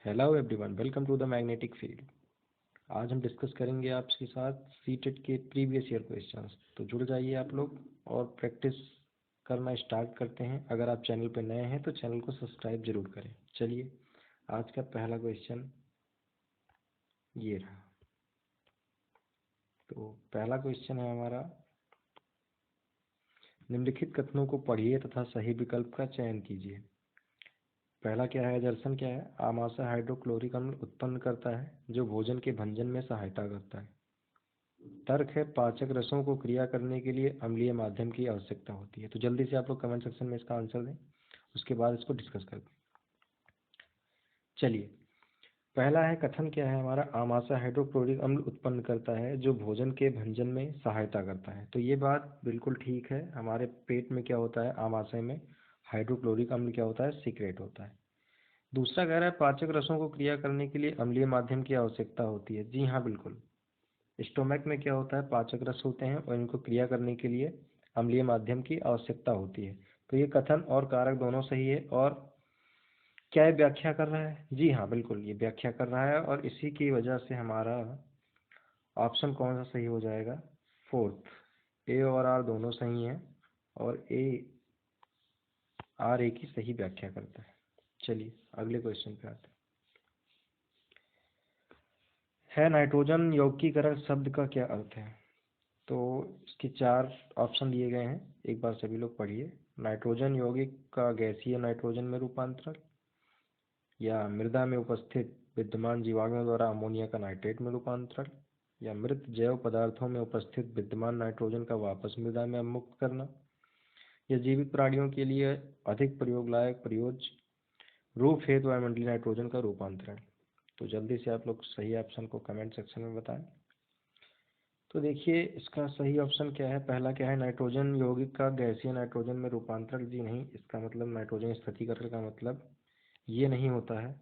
Hello everyone, welcome to the magnetic field. आज हम discuss करेंगे आपके साथ सीटेट के प्रीवियस ईयर क्वेश्चंस। तो जुड़ जाइए आप लोग और प्रैक्टिस करना स्टार्ट करते हैं। अगर आप चैनल पर नए हैं तो चैनल को सब्सक्राइब जरूर करें। चलिए, आज का पहला क्वेश्चन ये रहा। तो पहला क्वेश्चन है हमारा, निम्नलिखित कथनों को पढ़िए तथा सही विकल्प का चयन कीजिए। पहला क्या है, दर्शन क्या है? आमाशय हाइड्रोक्लोरिक अम्ल उत्पन्न करता है जो भोजन के भंजन में सहायता करता है। तर्क है, पाचक रसों को क्रिया करने के लिए अम्लीय माध्यम की आवश्यकता होती है। तो जल्दी से आप लोग कमेंट सेक्शन में इसका आंसर दें, उसके बाद इसको डिस्कस करते हैं। चलिए, पहला है कथन क्या है हमारा, आमाशय हाइड्रोक्लोरिक अम्ल उत्पन्न करता है जो भोजन के भंजन में सहायता करता है। तो ये बात बिल्कुल ठीक है। हमारे पेट में क्या होता है, आमाशय में हाइड्रोक्लोरिक अम्ल क्या होता है, सीक्रेट होता है। दूसरा कह रहा है, पाचक रसों को क्रिया करने के लिए अम्लीय माध्यम की आवश्यकता होती है। जी हाँ, बिल्कुल। स्टोमक में क्या होता है, पाचक रस होते हैं और इनको क्रिया करने के लिए अम्लीय माध्यम की आवश्यकता होती है। तो ये कथन और कारक दोनों सही है। और क्या ये व्याख्या कर रहा है? जी हाँ, बिल्कुल ये व्याख्या कर रहा है। और इसी की वजह से हमारा ऑप्शन कौन सा सही हो जाएगा, फोर्थ। ए और आर दोनों सही हैं और ए आर ए की सही व्याख्या करता है। चलिए अगले क्वेश्चन पे आते हैं। नाइट्रोजन यौगिकीकरण शब्द का क्या अर्थ है? तो इसके 4 ऑप्शन दिए गए हैं, एक बार सभी लोग पढ़िए। नाइट्रोजन यौगिक का गैसीय नाइट्रोजन में रूपांतरण, या मृदा में उपस्थित विद्यमान जीवाणुओं द्वारा अमोनिया का नाइट्रेट में रूपांतरण, या मृत जैव पदार्थों में उपस्थित विद्यमान नाइट्रोजन का वापस मृदा में अवमुक्त करना, या जीवित प्राणियों के लिए अधिक प्रयोग लायक प्रयोज्य रूप हेतु वायुमंडलीय नाइट्रोजन का रूपांतरण। तो जल्दी से आप लोग सही ऑप्शन को कमेंट सेक्शन में बताएं। तो देखिए, इसका सही ऑप्शन क्या है, पहला क्या है, नाइट्रोजन यौगिक का गैसीय नाइट्रोजन में रूपांतरण। जी नहीं, इसका मतलब नाइट्रोजन स्थिरीकरण का मतलब ये नहीं होता है।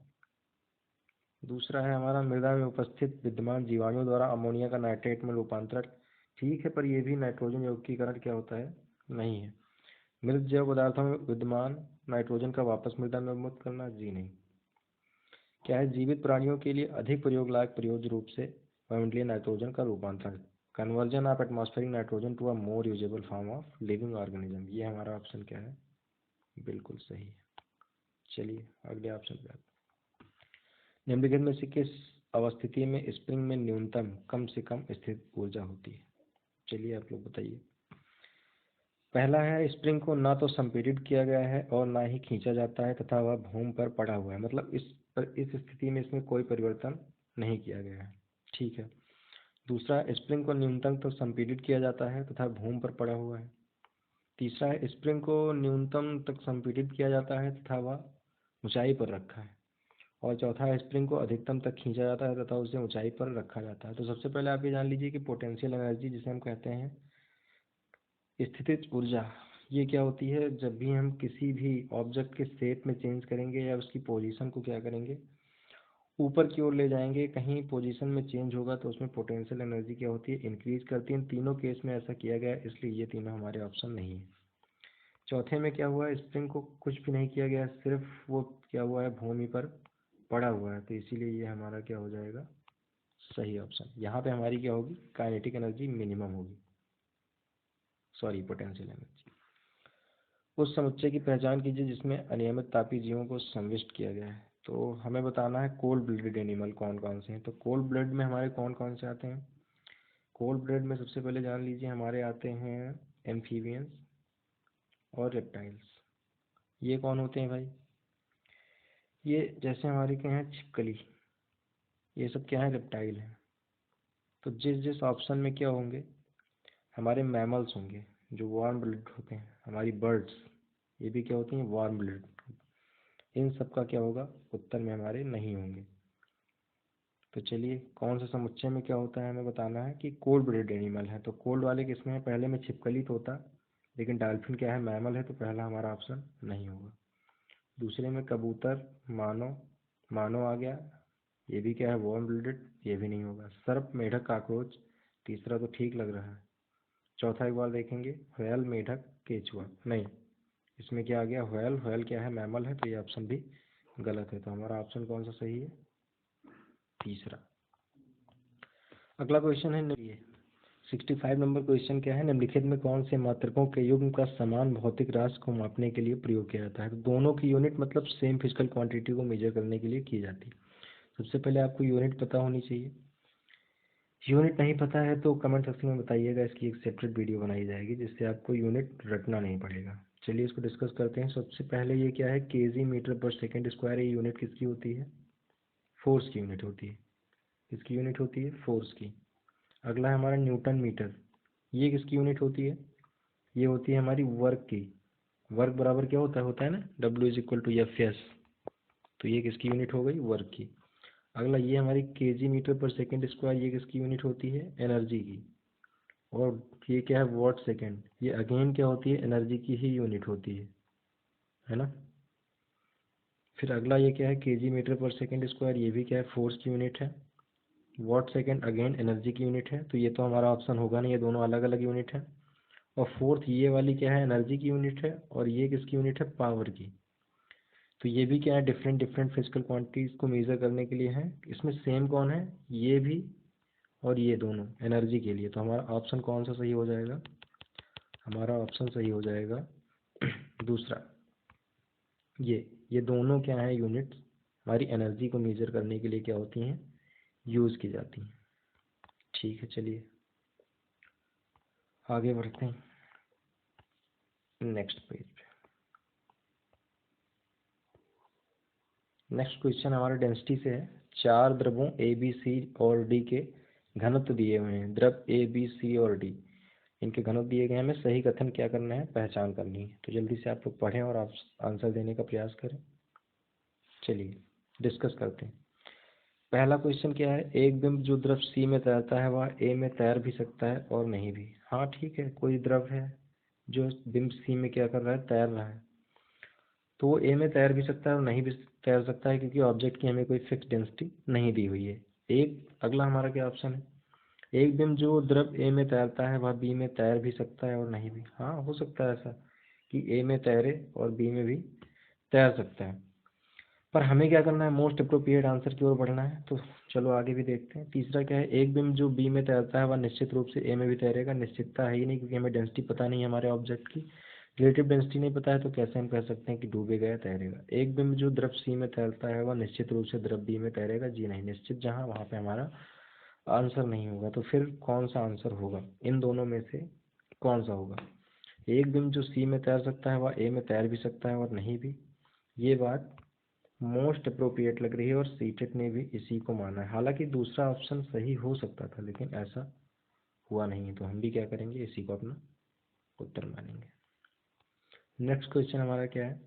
दूसरा है हमारा, मृदा में उपस्थित विद्यमान जीवाणुओं द्वारा अमोनिया का नाइट्रेट में रूपांतरण। ठीक है, पर यह भी नाइट्रोजन यौगिकीकरण क्या होता है, नहीं है। मृत जैव पदार्थों में विद्यमान नाइट्रोजन का वापस मृदा में अवमुक्त करना। जी नहीं। क्या है, जीवित प्राणियों के लिए अधिक प्रयोग लायक प्रयोज्य रूप से वायुमंडलीय नाइट्रोजन का रूपांतरण, conversion of atmospheric nitrogen to a more usable form of living organism. ये हमारा ऑप्शन क्या है, बिल्कुल सही है। चलिए अगले ऑप्शन पे आते हैं। निम्नलिखित में से किस अवस्थिति में स्प्रिंग में न्यूनतम कम से कम स्थित ऊर्जा होती है? चलिए आप लोग बताइए। पहला है, स्प्रिंग को ना तो संपीड़ित किया गया है और ना ही खींचा जाता है तथा वह भूमि पर पड़ा हुआ है। मतलब इस स्थिति में इसमें कोई परिवर्तन नहीं किया गया है। ठीक है। दूसरा, स्प्रिंग को न्यूनतम तक संपीड़ित किया जाता है तथा भूमि पर पड़ा हुआ है। तीसरा है, स्प्रिंग को न्यूनतम तक संपीड़ित किया जाता है तथा वह ऊंचाई पर रखा है। और चौथा है, स्प्रिंग को अधिकतम तक खींचा जाता है तथा उसे ऊंचाई पर रखा जाता है। तो सबसे पहले आप ये जान लीजिए कि पोटेंशियल एनर्जी, जिसे हम कहते हैं स्थितिज ऊर्जा, ये क्या होती है, जब भी हम किसी भी ऑब्जेक्ट के शेप में चेंज करेंगे या उसकी पोजीशन को क्या करेंगे, ऊपर की ओर ले जाएंगे, कहीं पोजीशन में चेंज होगा तो उसमें पोटेंशियल एनर्जी क्या होती है, इंक्रीज करती है। इन तीनों केस में ऐसा किया गया है, इसलिए ये तीनों हमारे ऑप्शन नहीं है। चौथे में क्या हुआ है, स्प्रिंग को कुछ भी नहीं किया गया, सिर्फ वो क्या हुआ है, भूमि पर पड़ा हुआ है। तो इसीलिए ये हमारा क्या हो जाएगा, सही ऑप्शन। यहाँ पे हमारी क्या होगी, काइनेटिक एनर्जी मिनिमम होगी, सॉरी पोटेंशियल एनर्जी। उस समुच्चय की पहचान कीजिए जिसमें अनियमित तापीय जीवों को संविष्ट किया गया है। तो हमें बताना है कोल्ड ब्लडेड एनिमल कौन कौन से हैं। तो कोल्ड ब्लड में हमारे कौन कौन से आते हैं? कोल्ड ब्लड में सबसे पहले जान लीजिए हमारे आते हैं एम्फीबियंस और रेप्टाइल्स। ये कौन होते हैं भाई? ये जैसे हमारे क्या हैं, छिपकली, ये सब क्या है, रेप्टाइल हैं। तो जिस जिस ऑप्शन में क्या होंगे, हमारे मैमल्स होंगे जो वार्म ब्लड होते हैं, हमारी बर्ड्स ये भी क्या होती हैं, वार्म ब्लड। इन सब का क्या होगा, उत्तर में हमारे नहीं होंगे। तो चलिए, कौन सा समुच्चय में क्या होता है हमें बताना है कि कोल्ड ब्लडेड एनिमल है। तो कोल्ड वाले किसमें है, पहले में छिपकली तो होता, लेकिन डॉल्फिन क्या है, मैमल है, तो पहला हमारा ऑप्शन नहीं होगा। दूसरे में कबूतर, मानव, मानव आ गया, ये भी क्या है, वार्म ब्लडेड, ये भी नहीं होगा। सर्प, मेढक, कॉकरोच, तीसरा तो ठीक लग रहा है। चौथा एक बार देखेंगे, व्हेल, मेढक, केचुआ, नहीं, इसमें क्या आ गया, व्हेल। व्हेल क्या है, मैमल है, तो ये ऑप्शन भी गलत है। तो हमारा ऑप्शन कौन सा सही है? तीसरा। अगला क्वेश्चन है ये 65 नंबर क्वेश्चन क्या है, निम्नलिखित में कौन से मात्रकों के युग्म का समान भौतिक राशि को मापने के लिए प्रयोग किया जाता है? तो दोनों की यूनिट मतलब सेम फिजिकल क्वांटिटी को मेजर करने के लिए की जाती है। सबसे पहले आपको यूनिट पता होनी चाहिए। यूनिट नहीं पता है तो कमेंट सेक्शन में बताइएगा, इसकी एक सेपरेट वीडियो बनाई जाएगी जिससे आपको यूनिट रटना नहीं पड़ेगा। चलिए इसको डिस्कस करते हैं। सबसे पहले ये क्या है, केजी मीटर पर सेकेंड स्क्वायर। ये यूनिट किसकी होती है? फोर्स की यूनिट होती है। किसकी यूनिट होती है? फोर्स की। अगला है हमारा न्यूटन मीटर। ये किसकी यूनिट होती है? ये होती है हमारी वर्क की। वर्क बराबर क्या होता है ना, W=F(s). तो ये किसकी यूनिट हो गई? वर्क की। अगला ये हमारी केजी मीटर पर सेकेंड स्क्वायर। ये किसकी यूनिट होती है? एनर्जी की। और ये क्या है? Watt second. ये अगेन क्या होती है? एनर्जी की ही यूनिट होती है ना। फिर अगला ये क्या है? केजी मीटर पर सेकेंड स्क्वायर। ये भी क्या है? फोर्स की यूनिट है। वॉट सेकेंड अगेन एनर्जी की यूनिट है। तो ये तो हमारा ऑप्शन होगा नहीं, ये दोनों अलग अलग यूनिट है। और फोर्थ ये वाली क्या है? एनर्जी की यूनिट है। और ये किसकी यूनिट है? पावर की। तो ये भी क्या है? डिफरेंट डिफरेंट फिजिकल क्वांटिटीज को मेजर करने के लिए है। इसमें सेम कौन है? ये भी और ये दोनों एनर्जी के लिए। तो हमारा ऑप्शन कौन सा सही हो जाएगा? हमारा ऑप्शन सही हो जाएगा दूसरा। ये दोनों क्या है? यूनिट्स हमारी एनर्जी को मेजर करने के लिए क्या होती हैं? यूज़ की जाती हैं। ठीक है, चलिए आगे बढ़ते हैं नेक्स्ट पेज पे। नेक्स्ट क्वेश्चन हमारा डेंसिटी से है। 4 द्रवों ए बी सी और डी के घनत्व दिए हुए हैं। द्रव ए बी सी और डी, इनके घनत्व दिए गए हैं। हमें सही कथन क्या करना है? पहचान करनी है। तो जल्दी से आप लोग पढ़ें और आप आंसर देने का प्रयास करें। चलिए डिस्कस करते हैं। पहला क्वेश्चन क्या है, एक बिंब जो द्रव सी में तैरता है वह ए में तैर भी सकता है और नहीं भी। हाँ ठीक है, कोई द्रव है जो बिंब सी में क्या कर रहा है? तैर रहा है। तो वो ए में तैर भी सकता है और नहीं भी तैर सकता है, क्योंकि ऑब्जेक्ट की हमें कोई फिक्स डेंसिटी नहीं दी हुई है। एक अगला हमारा क्या ऑप्शन है, एक बिंब जो द्रव ए में तैरता है वह बी में तैर भी सकता है और नहीं भी। हाँ हो सकता है ऐसा कि ए में तैरे और बी में भी तैर सकता है। पर हमें क्या करना है? मोस्ट अप्रोप्रिएट आंसर की ओर बढ़ना है। तो चलो आगे भी देखते हैं। तीसरा क्या है, एक बिंब जो बी में तैरता है वह निश्चित रूप से ए में भी तैरेगा। निश्चितता है ही नहीं, क्योंकि हमें डेंसिटी पता नहीं है हमारे ऑब्जेक्ट की। रिलेटिव डेंसिटी नहीं पता है, तो कैसे हम कह सकते हैं कि डूबेगा या तैरेगा। एक बिंब जो द्रव सी में तैरता है वह निश्चित रूप से द्रव बी में तैरेगा। जी नहीं, निश्चित जहाँ वहाँ पे हमारा आंसर नहीं होगा। तो फिर कौन सा आंसर होगा? इन दोनों में से कौन सा होगा? एक बिंब जो सी में तैर सकता है वह ए में तैर भी सकता है और नहीं भी। ये बात मोस्ट अप्रोप्रिएट लग रही है और सीटेट ने भी इसी को माना है। हालांकि दूसरा ऑप्शन सही हो सकता था, लेकिन ऐसा हुआ नहीं है। तो हम भी क्या करेंगे? इसी को अपना उत्तर मानेंगे। नेक्स्ट क्वेश्चन हमारा क्या है,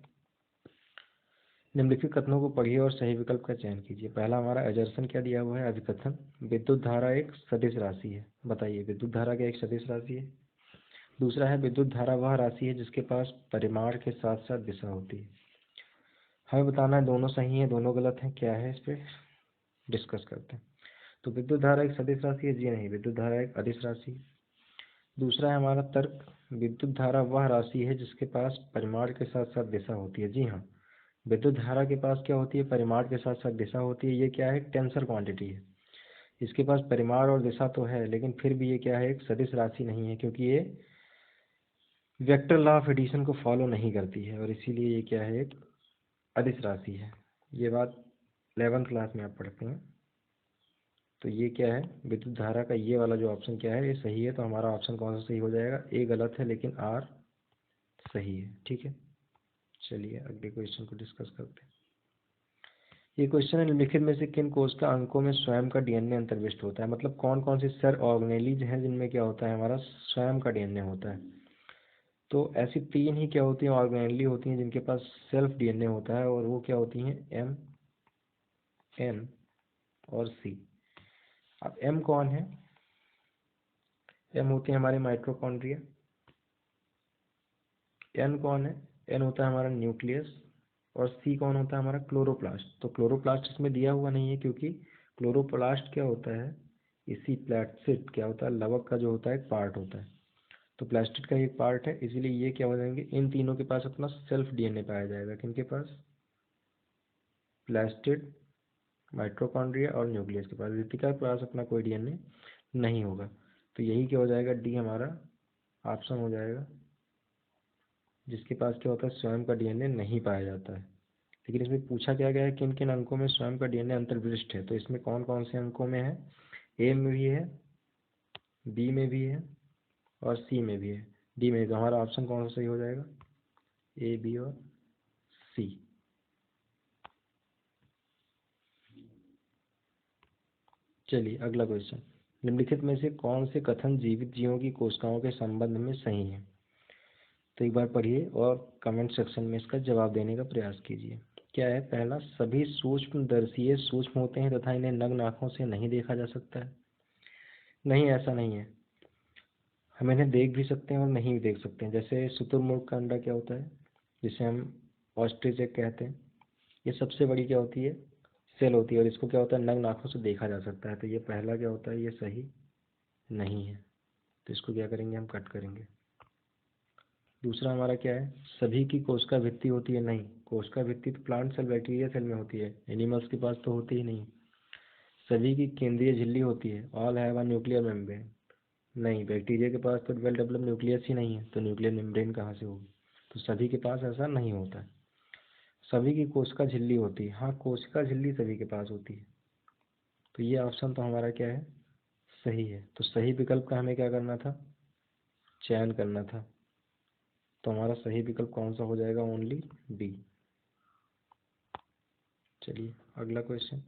निम्नलिखित कथनों को पढ़िए और सही विकल्प का चयन कीजिए। पहला हमारा एजर्सन क्या दिया हुआ है? अभिकथन, विद्युत धारा एक सदिश राशि है। बताइए विद्युत धारा क्या एक सदिश राशि है? दूसरा है, विद्युत धारा वह राशि है जिसके पास परिमाण के साथ साथ दिशा होती है। हमें बताना है दोनों सही है दोनों गलत है, क्या है इस पे डिस्कस करते हैं। तो विद्युत धारा एक सदिश राशि है। जी नहीं, विद्युत धारा एक अदिश राशि है। दूसरा है हमारा तर्क, विद्युत धारा वह राशि है जिसके पास परिमाण के साथ साथ दिशा होती है। जी हाँ, विद्युत धारा के पास क्या होती है? परिमाण के साथ साथ दिशा होती है। ये क्या है? टेंसर क्वांटिटी है। इसके पास परिमाण और दिशा तो है, लेकिन फिर भी ये क्या है? एक सदिश राशि नहीं है, क्योंकि ये वेक्टर लॉ ऑफ एडिशन को फॉलो नहीं करती है, और इसीलिए ये क्या है? एक अदिश राशि है। ये बात 11th क्लास में आप पढ़ते हैं। तो ये क्या है? विद्युत धारा का ये वाला जो ऑप्शन क्या है? ये सही है। तो हमारा ऑप्शन कौन सा सही हो जाएगा? ए गलत है लेकिन आर सही है। ठीक है, चलिए अगले क्वेश्चन को डिस्कस करते हैं। ये क्वेश्चन है, निम्नलिखित में से किन कोशिका अंकों में स्वयं का डीएनए अंतर्विष्ट होता है? मतलब कौन कौन सी सेल ऑर्गेनेलीज हैं जिनमें क्या होता है? हमारा स्वयं का डीएनए होता है। तो ऐसी 3 ही क्या होती हैं? ऑर्गेनेली होती हैं जिनके पास सेल्फ डीएनए होता है, और वो क्या होती हैं? एम, एन और सी। अब एम कौन है? एम होते हैं हमारे माइटोकॉन्ड्रिया। एन कौन है? एन होता है हमारा न्यूक्लियस। और सी कौन होता है? हमारा क्लोरोप्लास्ट। तो क्लोरोप्लास्ट इसमें दिया हुआ नहीं है, क्योंकि क्लोरोप्लास्ट क्या होता है? इसी प्लास्टिड क्या होता है? लवक का जो होता है एक पार्ट होता है। तो प्लास्टिड का एक पार्ट है, इसीलिए ये क्या हो जाएंगे? इन तीनों के पास अपना सेल्फ डीएनए पाया जाएगा। किनके पास? प्लास्टिड, माइटोकॉन्ड्रिया और न्यूक्लियस के पास। रितिका के पास अपना कोई डीएनए नहीं होगा, तो यही क्या हो जाएगा, डी हमारा ऑप्शन हो जाएगा, जिसके पास क्या होता है, स्वयं का डीएनए नहीं पाया जाता है। लेकिन इसमें पूछा क्या गया है, किन किन अंकों में स्वयं का डीएनए अंतर्विशिष्ट है, तो इसमें कौन कौन से अंकों में है, ए में भी है, बी में भी है और सी में भी है, डी में भी। तो हमारा ऑप्शन कौन सा सही हो जाएगा, ए, बी और सी। चलिए अगला क्वेश्चन, निम्नलिखित में से कौन से कथन जीवित जीवों की कोशिकाओं के संबंध में सही है। तो एक बार पढ़िए और कमेंट सेक्शन में इसका जवाब देने का प्रयास कीजिए। क्या है, पहला, सभी सूक्ष्मदर्शीय सूक्ष्म होते हैं तथा इन्हें नग्न आँखों से नहीं देखा जा सकता है। नहीं, ऐसा नहीं है, हम इन्हें देख भी सकते हैं और नहीं भी देख सकते हैं। जैसे शुतुरमुर्ग का अंडा क्या होता है, जिसे हम ऑस्ट्रिच एग कहते हैं, ये सबसे बड़ी क्या होती है, सेल होती है, और इसको क्या होता है, नग्न आँखों से देखा जा सकता है। तो ये पहला क्या होता है, ये सही नहीं है, तो इसको क्या करेंगे, हम कट करेंगे। दूसरा हमारा क्या है, सभी की कोशिका भित्ति होती है। नहीं, कोशिका भित्ति तो प्लांट सेल, बैक्टीरिया सेल में होती है, एनिमल्स के पास तो होती ही नहीं। सभी की केंद्रीय झिल्ली होती है, all have a nuclear membrane. नहीं, बैक्टीरिया के पास तो वेल डेवलप्ड न्यूक्लियस ही नहीं है, तो न्यूक्लियर मेम्ब्रेन कहाँ से होगी। तो सभी के पास ऐसा नहीं होता है। सभी की कोशिका झिल्ली होती है, हाँ कोशिका झिल्ली सभी के पास होती है। तो ये ऑप्शन तो हमारा क्या है, सही है। तो सही विकल्प का हमें क्या करना था, चयन करना था। तो हमारा सही विकल्प कौन सा हो जाएगा, ओनली बी। चलिए अगला क्वेश्चन,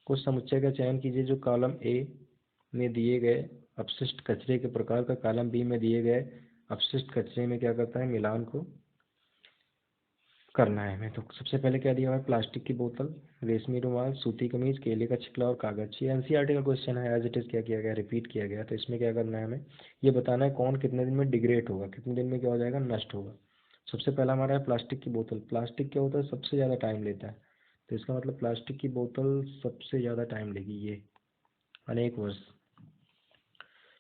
कुछ समुच्चय का चयन कीजिए जो कॉलम ए में दिए गए अपशिष्ट कचरे के प्रकार का कॉलम बी में दिए गए अपशिष्ट कचरे में क्या करता है, मिलान को करना है हमें। तो सबसे पहले क्या दिया हुआ है, प्लास्टिक की बोतल, रेशमी रुमाल, सूती कमीज, केले का छिलका और कागज। ये एनसीईआरटी का क्वेश्चन है, एज इट इज क्या किया गया, रिपीट किया गया। तो इसमें क्या करना है, हमें ये बताना है कौन कितने दिन में डिग्रेड होगा, कितने दिन में क्या हो जाएगा, नष्ट होगा। सबसे पहला हमारा है प्लास्टिक की बोतल। प्लास्टिक क्या होता है, सबसे ज़्यादा टाइम लेता है, तो इसका मतलब प्लास्टिक की बोतल सबसे ज़्यादा टाइम लेगी, ये अनेक वर्ष।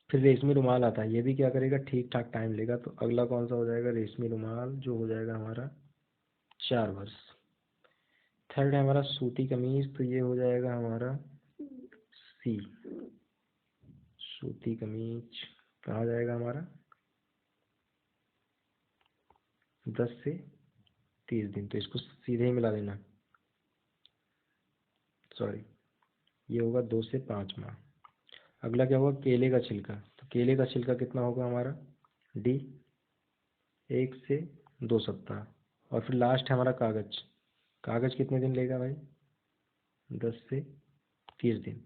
फिर रेशमी रुमाल आता है, ये भी क्या करेगा, ठीक ठाक टाइम लेगा। तो अगला कौन सा हो जाएगा, रेशमी रुमाल, जो हो जाएगा हमारा 4 वर्ष। थर्ड है हमारा सूती कमीज, तो ये हो जाएगा हमारा सी, सूती कमीज कहाँ जाएगा हमारा, 10 से 30 दिन। तो इसको सीधे ही मिला देना, सॉरी, ये होगा 2 से 5 माह। अगला क्या होगा, केले का छिलका। तो केले का छिलका कितना होगा हमारा, डी, 1 से 2 सप्ताह। और फिर लास्ट है हमारा कागज। कागज कितने दिन लेगा भाई, 10 से 30 दिन।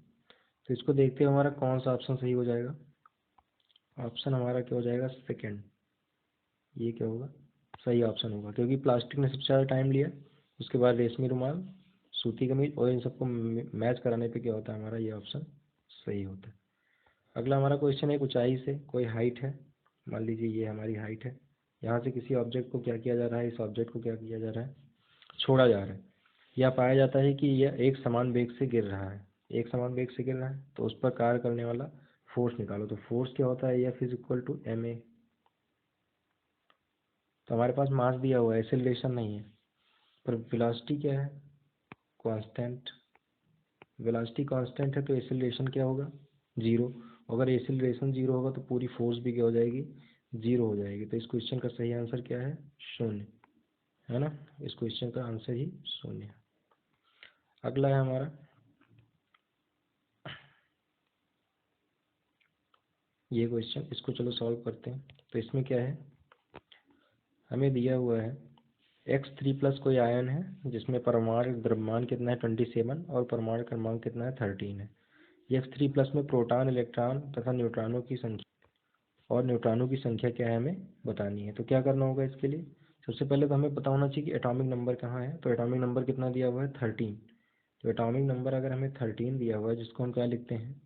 तो इसको देखते हुए हमारा कौन सा ऑप्शन सही हो जाएगा, ऑप्शन हमारा क्या हो जाएगा, सेकंड। ये क्या होगा, सही ऑप्शन होगा, क्योंकि प्लास्टिक ने सबसे ज़्यादा टाइम लिया, उसके बाद रेशमी रुमाल, सूती कमीज, और इन सबको मैच कराने पे क्या होता है, हमारा ये ऑप्शन सही होता है। अगला हमारा क्वेश्चन है, ऊंचाई से कोई हाइट है, मान लीजिए ये हमारी हाइट है, यहाँ से किसी ऑब्जेक्ट को क्या किया जा रहा है, इस ऑब्जेक्ट को क्या किया जा रहा है, छोड़ा जा रहा है। या पाया जाता है कि यह एक समान वेग से गिर रहा है, एक समान वेग से गिर रहा है, तो उस पर कार्य करने वाला फोर्स निकालो। तो फोर्स क्या होता है, F is equal to M A. तो हमारे पास मास दिया हुआ है, एक्सेलरेशन नहीं है, पर वेलोसिटी क्या है, कांस्टेंट। वेलोसिटी कांस्टेंट है, तो एक्सेलरेशन क्या होगा, जीरो। अगर एक्सेलरेशन जीरो होगा तो पूरी फोर्स भी क्या हो जाएगी, जीरो हो जाएगी। तो इस क्वेश्चन का सही आंसर क्या है, शून्य, है ना। इस क्वेश्चन का आंसर ही शून्य। अगला है हमारा, ये क्वेश्चन, इसको चलो सॉल्व करते हैं। तो इसमें क्या है, हमें दिया हुआ है X3+ कोई आयन है जिसमें परमाणु द्रव्यमान कितना है, 27, और परमाणु क्रमांक कितना है, 13 है। X3+ में प्रोटॉन, इलेक्ट्रॉन तथा न्यूट्रॉनों की संख्या, और न्यूट्रॉनों की संख्या क्या है, हमें बतानी है। तो क्या करना होगा इसके लिए, सबसे पहले तो हमें पता होना चाहिए कि एटॉमिक नंबर कहाँ है। तो एटॉमिक नंबर कितना दिया हुआ है, 13। तो एटॉमिक नंबर अगर हमें 13 दिया हुआ है, जिसको हम क्या लिखते हैं,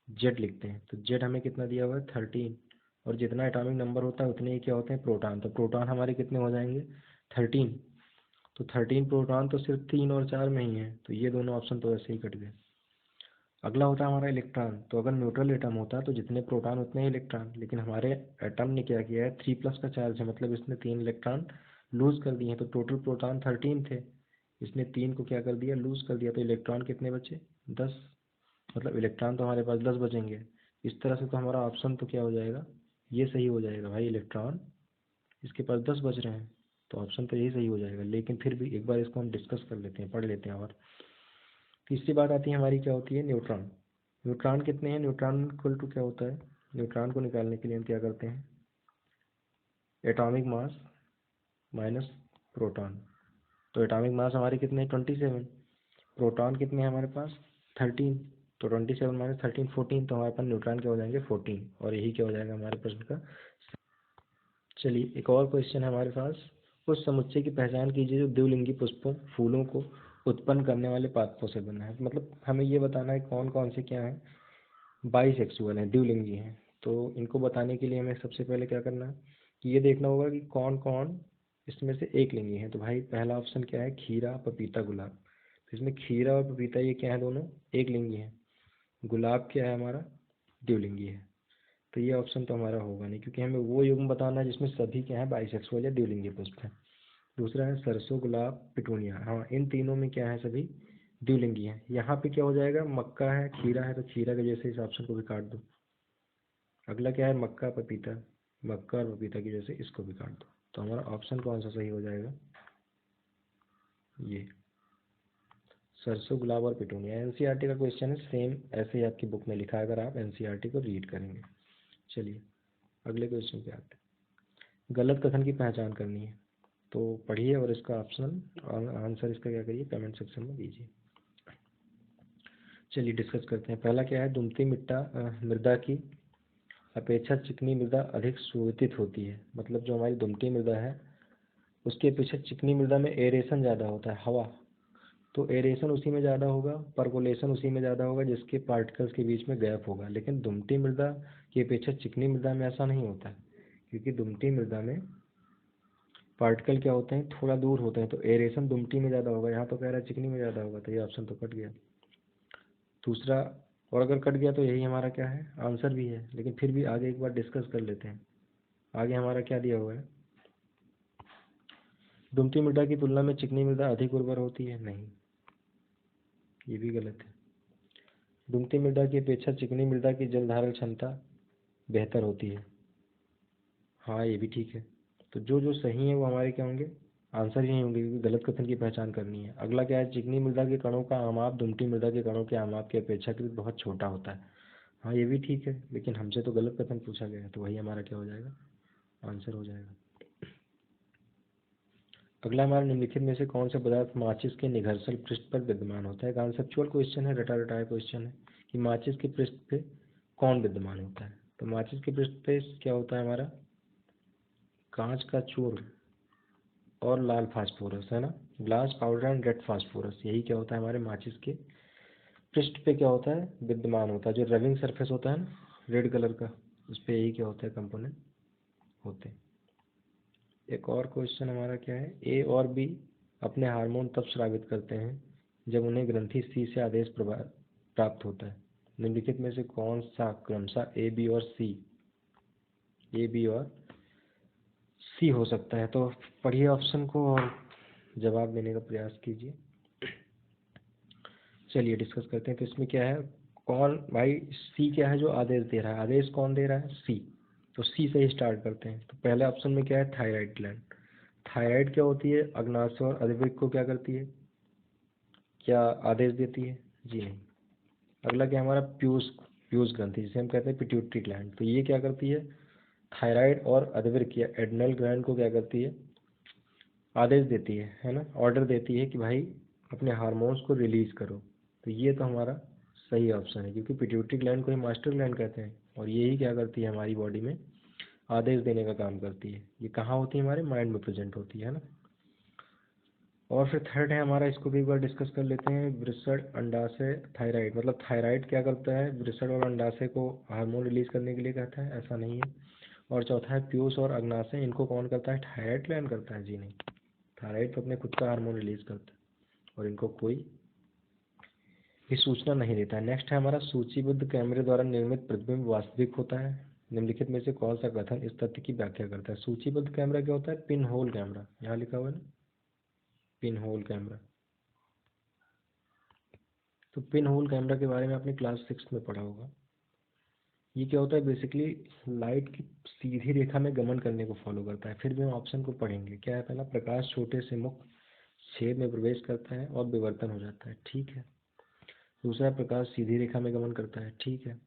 जेड लिखते हैं, तो जेड हमें कितना दिया हुआ है, 13। और जितना एटॉमिक नंबर होता है उतने ही क्या होते हैं, प्रोटॉन। तो प्रोटॉन हमारे कितने हो जाएंगे, 13। तो 13 प्रोटॉन तो सिर्फ 3 और 4 में ही है, तो ये दोनों ऑप्शन तो ऐसे ही कट गए। अगला होता है हमारा इलेक्ट्रॉन। तो अगर न्यूट्रल एटम होता तो जितने प्रोटॉन उतने ही इलेक्ट्रॉन, लेकिन हमारे एटम ने क्या किया है, 3+ का चार्ज है, मतलब इसने 3 इलेक्ट्रॉन लूज कर दिए हैं, तो टोटल प्रोटॉन 13 थे। इसने 3 को क्या कर दिया, लूज़ कर दिया, तो इलेक्ट्रॉन कितने बचे, 10, मतलब इलेक्ट्रॉन तो हमारे पास 10 बचेंगे। इस तरह से तो हमारा ऑप्शन तो क्या हो जाएगा, ये सही हो जाएगा भाई, इलेक्ट्रॉन इसके पास 10 बच रहे हैं, तो ऑप्शन तो यही सही हो जाएगा। लेकिन फिर भी एक बार इसको हम डिस्कस कर लेते हैं, पढ़ लेते हैं। और तीसरी बात आती है हमारी, क्या होती है, न्यूट्रॉन। न्यूट्रॉन कितने हैं, न्यूट्रॉन इक्वल टू क्या होता है, न्यूट्रॉन को निकालने के लिए हम क्या करते हैं, एटॉमिक मास माइनस प्रोटॉन। तो एटॉमिक मास हमारे कितने हैं, 27, प्रोटॉन कितने हैं हमारे पास, 13, तो 27 माइनस 13 14, तो हमारे पास न्यूट्रॉन क्या हो जाएंगे, 14, और यही क्या हो जाएगा हमारे प्रश्न का। चलिए एक और क्वेश्चन है हमारे पास, उस समुच्चय की पहचान कीजिए जो द्विलिंगी पुष्पों फूलों को उत्पन्न करने वाले पादपों से बना है। मतलब हमें ये बताना है कौन कौन से क्या है, बाईसेक्सुअल हैं, द्विलिंगी हैं। तो इनको बताने के लिए हमें सबसे पहले क्या करना है कि ये देखना होगा कि कौन कौन इसमें से एक लिंगी है। तो भाई पहला ऑप्शन क्या है, खीरा पपीता गुलाब। तो इसमें खीरा और पपीता ये क्या है, दोनों एक लिंगी हैं। गुलाब क्या है हमारा, द्विलिंगी है। तो ये ऑप्शन तो हमारा होगा नहीं, क्योंकि हमें वो युग्म बताना है जिसमें सभी क्या है, बाईसेक्सुअल या द्विलिंगी पुष्प है। दूसरा है सरसों गुलाब पिटूनिया, हाँ इन तीनों में क्या है, सभी द्विलिंगी हैं। यहाँ पे क्या हो जाएगा, मक्का है खीरा है, तो खीरा के जैसे इस ऑप्शन को भी काट दो। अगला क्या है, मक्का पपीता, मक्का और पपीता की जैसे इसको भी काट दो। तो हमारा ऑप्शन कौन सा सही हो जाएगा, ये सरसों गुलाब और पिटूनिया। एनसीईआरटी का क्वेश्चन है, सेम ऐसे ही आपकी बुक में लिखा है अगर आप एनसीईआरटी को रीड करेंगे। चलिए अगले क्वेश्चन पे आते हैं, गलत कथन की पहचान करनी है। तो पढ़िए और इसका ऑप्शन और आंसर इसका क्या करिए, कमेंट सेक्शन में दीजिए। चलिए डिस्कस करते हैं। पहला क्या है, दुमती मृदा की अपेक्षा चिकनी मृदा अधिक सुविदित होती है। मतलब जो हमारी दुमती मृदा है उसके अपेक्षा चिकनी मृदा में एरेशन ज़्यादा होता है, हवा, तो एरेशन उसी में ज़्यादा होगा, परकोलेशन उसी में ज़्यादा होगा जिसके पार्टिकल्स के बीच में गैप होगा। लेकिन दुमती मृदा की अपेक्षा चिकनी मृदा में ऐसा नहीं होता है, क्योंकि दुमती मृदा में पार्टिकल क्या होते हैं, थोड़ा दूर होते हैं, तो एरेशन दुमती में ज़्यादा होगा। यहाँ तो कह रहा है चिकनी में ज़्यादा होगा, तो ये ऑप्शन तो कट गया। दूसरा, और अगर कट गया तो यही हमारा क्या है, आंसर भी है। लेकिन फिर भी आगे एक बार डिस्कस कर लेते हैं। आगे हमारा क्या दिया हुआ है, दुमती मृदा की तुलना में चिकनी मृदा अधिक उर्वर होती है, नहीं, ये भी गलत है। दुमती मृदा की अपेक्षा चिकनी मृदा की जल धारण क्षमता बेहतर होती है, हाँ ये भी ठीक है। तो जो जो सही है वो हमारे क्या होंगे, आंसर ही होंगे, क्योंकि गलत कथन की पहचान करनी है। अगला क्या है, चिकनी मृदा के कणों का आमाप दुमती मृदा के कणों के आमाप की अपेक्षाकृत बहुत छोटा होता है, हाँ ये भी ठीक है। लेकिन हमसे तो गलत कथन पूछा गया है, तो वही हमारा क्या हो जाएगा, आंसर हो जाएगा। अगला हमारा, निम्नलिखित में से कौन सा पदार्थ माचिस के निघर्षण पृष्ठ पर विद्यमान होता है। कॉन्सेप्चुअल क्वेश्चन है, रटा रटाया क्वेश्चन है कि माचिस के पृष्ठ पे कौन विद्यमान होता है। तो माचिस के पृष्ठ पे क्या होता है हमारा, कांच का चूर्ण और लाल फास्फोरस, है ना, glass powder and red phosphorus, यही क्या होता है हमारे माचिस के पृष्ठ पे क्या होता है, विद्यमान होता है। जो रबिंग सरफेस होता है ना रेड कलर का, उस पर यही क्या होता है, कंपोनेंट होते हैं। एक और क्वेश्चन हमारा क्या है, ए और बी अपने हार्मोन तब स्रावित करते हैं जब उन्हें ग्रंथि सी से आदेश प्राप्त होता है। निम्नलिखित में से कौन सा क्रमशः ए बी और सी, ए बी और सी हो सकता है। तो पढ़िए ऑप्शन को और जवाब देने का प्रयास कीजिए। चलिए डिस्कस करते हैं। तो इसमें क्या है, कौन भाई, सी क्या है जो आदेश दे रहा है, आदेश कौन दे रहा है, सी। तो सी से ही स्टार्ट करते हैं। तो पहले ऑप्शन में क्या है, थायराइड ग्लैंड। थायराइड क्या होती है, अग्नाशय और अधिवृक्क को क्या करती है, क्या आदेश देती है, जी नहीं। अगला क्या हमारा, पीयूष, पीयूष ग्रंथि जिसे हम कहते हैं पिट्यूटरी ग्लैंड, तो ये क्या करती है, थायराइड और अधिवृक्क या एड्रिनल ग्लैंड को क्या करती है, आदेश देती है ना, ऑर्डर देती है कि भाई अपने हार्मोन्स को रिलीज करो। तो ये तो हमारा सही ऑप्शन है, क्योंकि पिट्यूटरी ग्लैंड को ही मास्टर ग्लैंड कहते हैं, और यही क्या करती है, हमारी बॉडी में आदेश देने का काम करती है। ये कहाँ होती है, हमारे माइंड में प्रेजेंट होती है ना। और फिर थर्ड है हमारा, इसको भी एक बार डिस्कस कर लेते हैं, वृषण अंडाशय थायराइड। मतलब थायराइड क्या करता है, वृषण और अंडाशय को हार्मोन रिलीज करने के लिए कहता है, ऐसा नहीं है। और चौथा है पीयूष और अग्नाशय, इनको कौन करता है, थायराइड ग्लैंड करता है, जी नहीं। थायराइड तो अपने खुद का हार्मोन रिलीज करता है और इनको कोई भी सूचना नहीं देता है। नेक्स्ट है हमारा, सूचीबद्ध कैमरे द्वारा निर्मित प्रतिबिंब वास्तविक होता है। निम्नलिखित में से कौन सा कथन इस तथ्य की व्याख्या करता है। सूचीबद्ध कैमरा क्या होता है, पिन होल कैमरा, यहाँ लिखा हुआ है ना, पिन होल कैमरा। तो पिन होल कैमरा के बारे में आपने क्लास 6 में पढ़ा होगा। ये क्या होता है बेसिकली, लाइट की सीधी रेखा में गमन करने को फॉलो करता है। फिर भी हम ऑप्शन को पढ़ेंगे। क्या है? पहला, प्रकाश छोटे से मुख छेद में प्रवेश करता है और विवर्तन हो जाता है, ठीक है। दूसरा, प्रकाश सीधी रेखा में गमन करता है, ठीक है।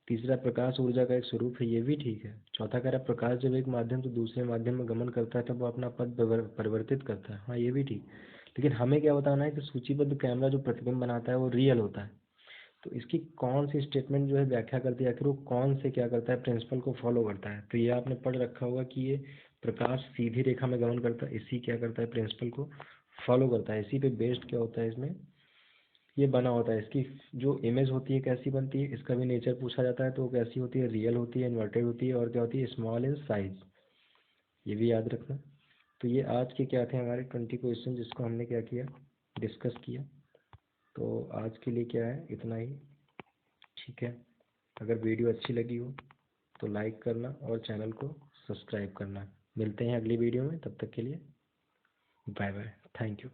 तीसरा, प्रकाश ऊर्जा का एक स्वरूप है, ये भी ठीक है। चौथा कह रहा है प्रकाश जब एक माध्यम से दूसरे माध्यम में गमन करता है तब वो अपना पथ परिवर्तित करता है, हाँ ये भी ठीक। लेकिन हमें क्या बताना है कि सूचीबद्ध कैमरा जो प्रतिबिंब बनाता है वो रियल होता है। तो इसकी कौन सी स्टेटमेंट जो है व्याख्या करती है, आखिर वो कौन से क्या करता है, प्रिंसिपल को फॉलो करता है। तो ये आपने पढ़ रखा होगा कि ये प्रकाश सीधी रेखा में गमन करता है, इसी क्या करता है, प्रिंसिपल को फॉलो करता है। इसी पे बेस्ड क्या होता है इसमें, ये बना होता है। इसकी जो इमेज होती है कैसी बनती है, इसका भी नेचर पूछा जाता है तो वो कैसी होती है, रियल होती है, इन्वर्टेड होती है, और क्या होती है, स्मॉल इन साइज। ये भी याद रखना। तो ये आज के क्या थे हमारे 20 क्वेश्चन जिसको हमने क्या किया, डिस्कस किया। तो आज के लिए क्या है, इतना ही, ठीक है। अगर वीडियो अच्छी लगी हो तो लाइक करना और चैनल को सब्सक्राइब करना। मिलते हैं अगली वीडियो में, तब तक के लिए बाय बाय, थैंक यू।